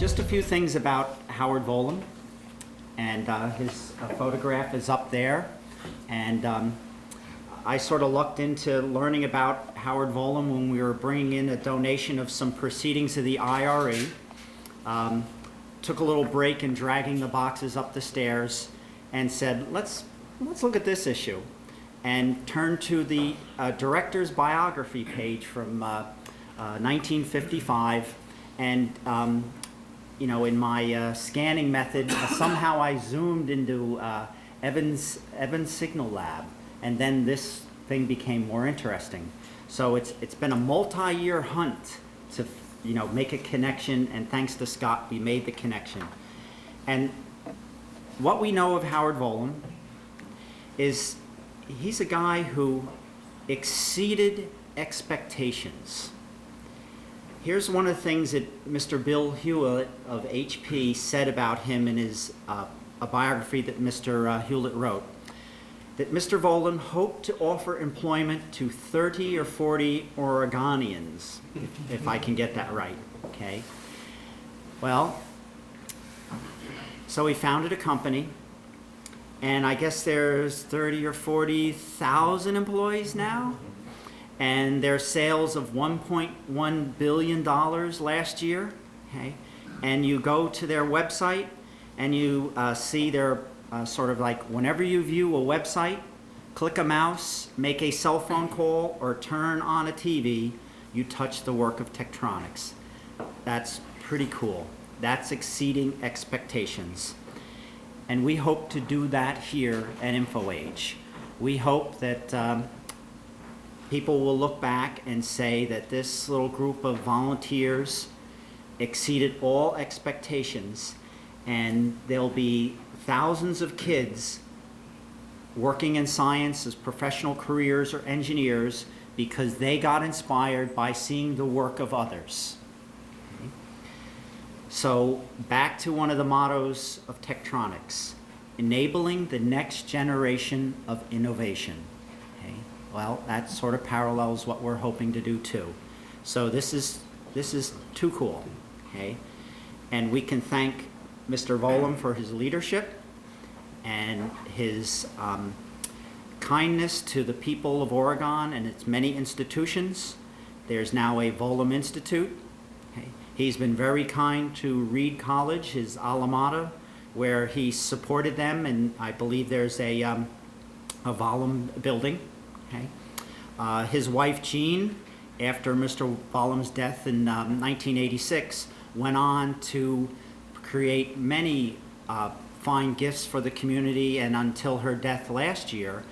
just a few things about Howard Vollum, and his photograph is up there. And I sort of lucked into learning about Howard Vollum when we were bringing in a donation of some proceedings of the IRE. Took a little break in dragging the boxes up the stairs and said, let's look at this issue, and turned to the director's biography page from 1955. And you know, in my scanning method, somehow I zoomed into Evans Signal Lab, and then this thing became more interesting. So it's been a multi-year hunt to make a connection, and thanks to Scott, we made the connection. And what we know of Howard Vollum is he's a guy who exceeded expectations. Here's one of the things that Mr. Bill Hewlett of HP said about him in his a biography that Mr. Hewlett wrote, that Mr. Vollum hoped to offer employment to 30 or 40 Oregonians, if I can get that right, okay? Well, so he founded a company, and I guess there's 30 or 40,000 employees now, and their sales of $1.1 billion last year, okay? And you go to their website, and you see their sort of like, whenever you view a website, click a mouse, make a cell phone call, or turn on a TV, you touch the work of Tektronix. That's pretty cool. That's exceeding expectations. And we hope to do that here at InfoAge. We hope that people will look back and say that this little group of volunteers exceeded all expectations, and there'll be thousands of kids working in science as professional careers or engineers because they got inspired by seeing the work of others. Okay. So back to one of the mottos of Tektronix, enabling the next generation of innovation. Okay. Well, that sort of parallels what we're hoping to do too. So this is too cool. Okay. And we can thank Mr. Vollum for his leadership and his kindness to the people of Oregon and its many institutions. There's now a Vollum Institute. Okay. He's been very kind to Reed College, his alma mater, where he supported them, and I believe there's a Vollum building. Okay. His wife Jean, after Mr. Vollum's death in 1986, went on to create many fine gifts for the community, and until her death last year,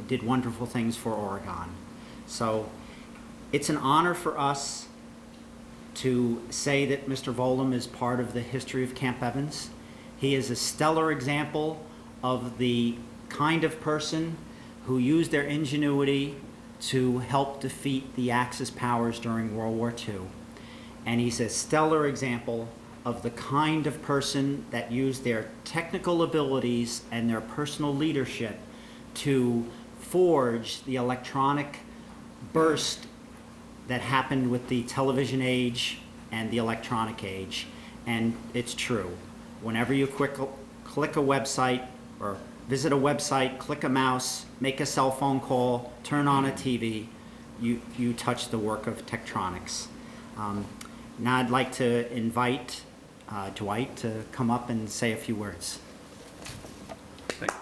did wonderful things for Oregon. So it's an honor for us to say that Mr. Vollum is part of the history of Camp Evans. He is a stellar example of the kind of person who used their ingenuity to help defeat the Axis powers during World War II. And he's a stellar example of the kind of person that used their technical abilities and their personal leadership to forge the electronic burst that happened with the television age and the electronic age. And it's true. Whenever you click a website or visit a website, click a mouse, make a cell phone call, turn on a TV, you touch the work of Tektronix. Now I'd like to invite Dwight to come up and say a few words. Thank you.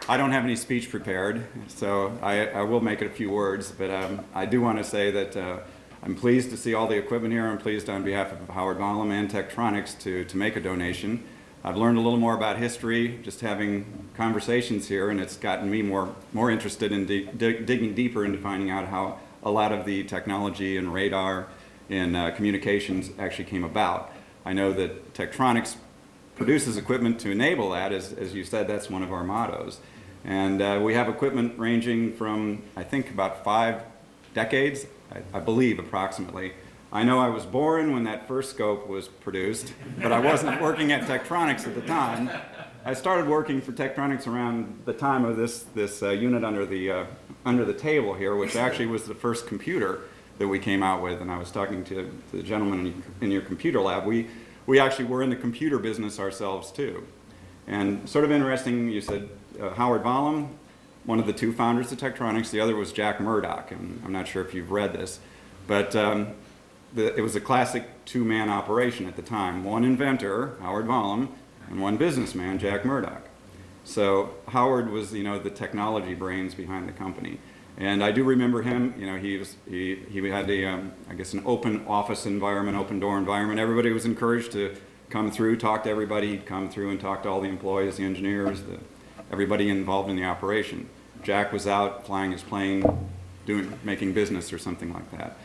I don't have any speech prepared, so I will make it a few words, but I do want to say that I'm pleased to see all the equipment here. I'm pleased on behalf of Howard Vollum and Tektronix to make a donation. I've learned a little more about history just having conversations here, and it's gotten me more interested in digging deeper into finding out how a lot of the technology and radar and communications actually came about. I know that Tektronix produces equipment to enable that. As you said, that's one of our mottos. And we have equipment ranging from, I think, about 5 decades, I believe, approximately. I know I was born when that first scope was produced, but I wasn't working at Tektronix at the time. I started working for Tektronix around the time of this unit under the table here, which actually was the first computer that we came out with. And I was talking to the gentleman in your computer lab. We actually were in the computer business ourselves too. And sort of interesting, you said Howard Vollum, one of the two founders of Tektronix. The other was Jack Murdoch, and I'm not sure if you've read this, but it was a classic two-man operation at the time. One inventor, Howard Vollum, and one businessman, Jack Murdoch. So Howard was, the technology brains behind the company. And I do remember him, he had I guess an open office environment, open door environment. Everybody was encouraged to come through, talk to everybody. He'd come through and talk to all the employees, the engineers, everybody involved in the operation. Jack was out flying his plane, making business or something like that.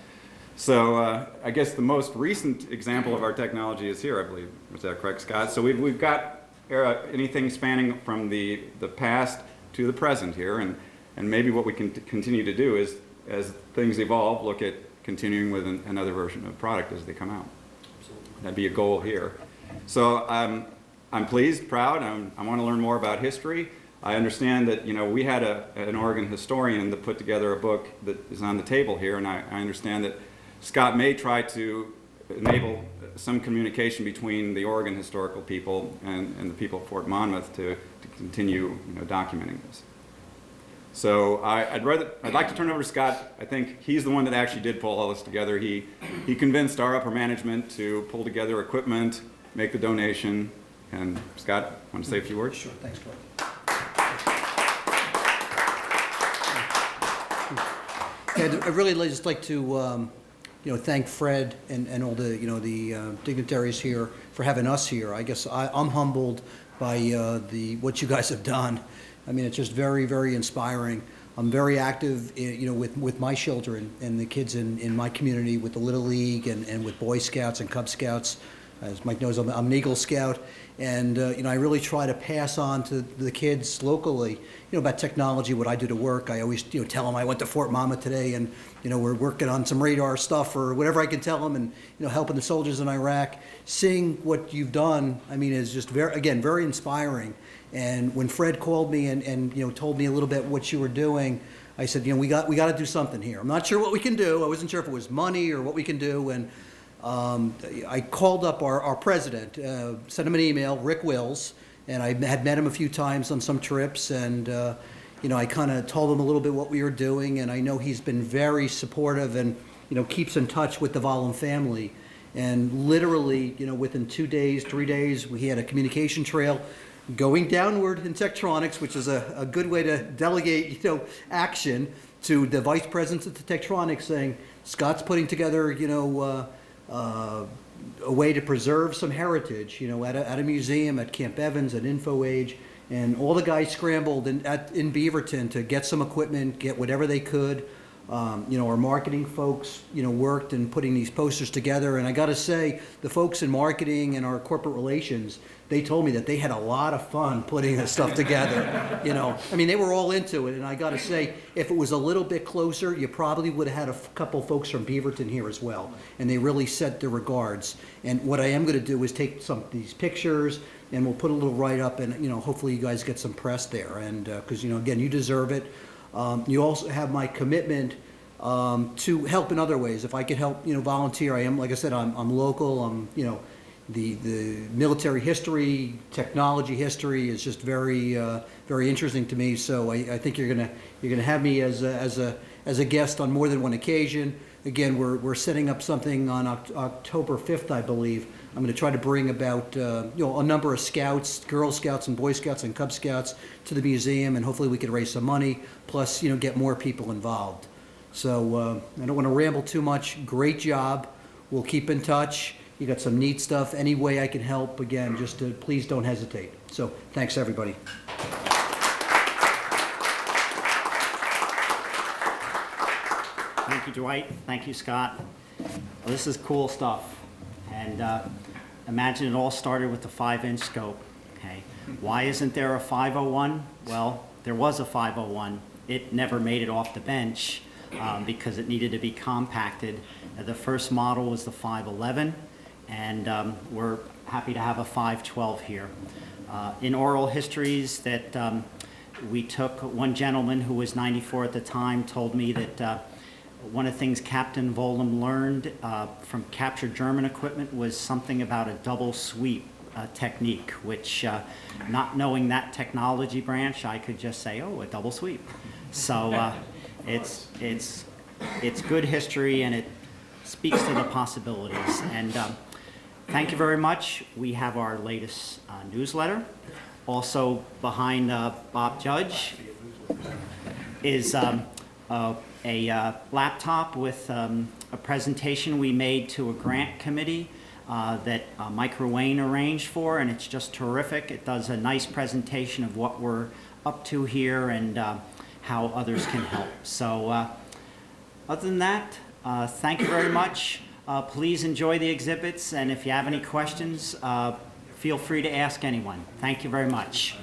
So I guess the most recent example of our technology is here, I believe. Was that correct, Scott? So we've got anything spanning from the past to the present here, and maybe what we can continue to do is, as things evolve, look at continuing with another version of the product as they come out. Absolutely. That'd be a goal here. So I'm pleased, proud. I want to learn more about history. I understand that we had an Oregon historian that put together a book that is on the table here, and I understand that Scott may try to enable some communication between the Oregon historical people and the people at Fort Monmouth to continue documenting this. So I'd like to turn it over to Scott. I think he's the one that actually did pull all this together. He convinced our upper management to pull together equipment, make the donation. And Scott, want to say a few words? Sure, thanks, Dwight. I'd really just like to thank Fred and all the the dignitaries here for having us here. I guess I'm humbled by what you guys have done. I mean, it's just very, very inspiring. I'm very active, with my children and the kids in my community, with the Little League and with Boy Scouts and Cub Scouts. As Mike knows, I'm an Eagle Scout, and I really try to pass on to the kids locally, about technology, what I do to work. I always, tell them I went to Fort Monmouth today, and we're working on some radar stuff or whatever I can tell them, and helping the soldiers in Iraq. Seeing what you've done, I mean, is just very inspiring. And when Fred called me and told me a little bit what you were doing, I said, we got to do something here. I'm not sure what we can do. I wasn't sure if it was money or what we can do, and I called up our president, sent him an email, Rick Wills, and I had met him a few times on some trips, and I kind of told him a little bit what we were doing, and I know he's been very supportive and keeps in touch with the Vollum family. And literally, within 2 days, 3 days, we had a communication trail going downward in Tektronix, which is a good way to delegate action to the vice president of Tektronix, saying Scott's putting together a way to preserve some heritage, at a museum, at Camp Evans, at InfoAge, and all the guys scrambled in Beaverton to get some equipment, get whatever they could. Our marketing folks, worked in putting these posters together, and I got to say, the folks in marketing and our corporate relations, they told me that they had a lot of fun putting this stuff together. I mean, they were all into it, and I got to say, if it was a little bit closer, you probably would have had a couple folks from Beaverton here as well, and they really sent their regards. And what I am going to do is take some of these pictures, and we'll put a little write-up, and hopefully you guys get some press there, and because again, you deserve it. You also have my commitment to help in other ways. If I could help, volunteer. I am, like I said, I'm local. I'm, the military history, technology history is just very, very interesting to me. So I think you're gonna have me as a guest on more than one occasion. Again, we're setting up something on October 5th, I believe. I'm going to try to bring about a number of scouts, Girl Scouts and Boy Scouts and Cub Scouts to the museum, and hopefully we can raise some money, plus get more people involved. So I don't want to ramble too much. Great job. We'll keep in touch. You got some neat stuff. Any way I can help, again, please don't hesitate. So thanks, everybody. Thank you, Dwight. Thank you, Scott. Well, this is cool stuff. And imagine it all started with the 5-inch scope. Okay. Why isn't there a 501? Well, there was a 501. It never made it off the bench because it needed to be compacted. The first model was the 511, and we're happy to have a 512 here. in oral histories that we took, one gentleman who was 94 at the time told me that one of the things Captain Vollum learned from captured German equipment was something about a double sweep technique, which not knowing that technology branch, I could just say, oh, a double sweep. So it's good history, and it speaks to the possibilities. And thank you very much. We have our latest newsletter. Also behind Bob Judge is a laptop with a presentation we made to a grant committee that Mike Ruane arranged for, and it's just terrific. It does a nice presentation of what we're up to here and how others can help. So other than that, thank you very much. Please enjoy the exhibits, and if you have any questions, feel free to ask anyone. Thank you very much.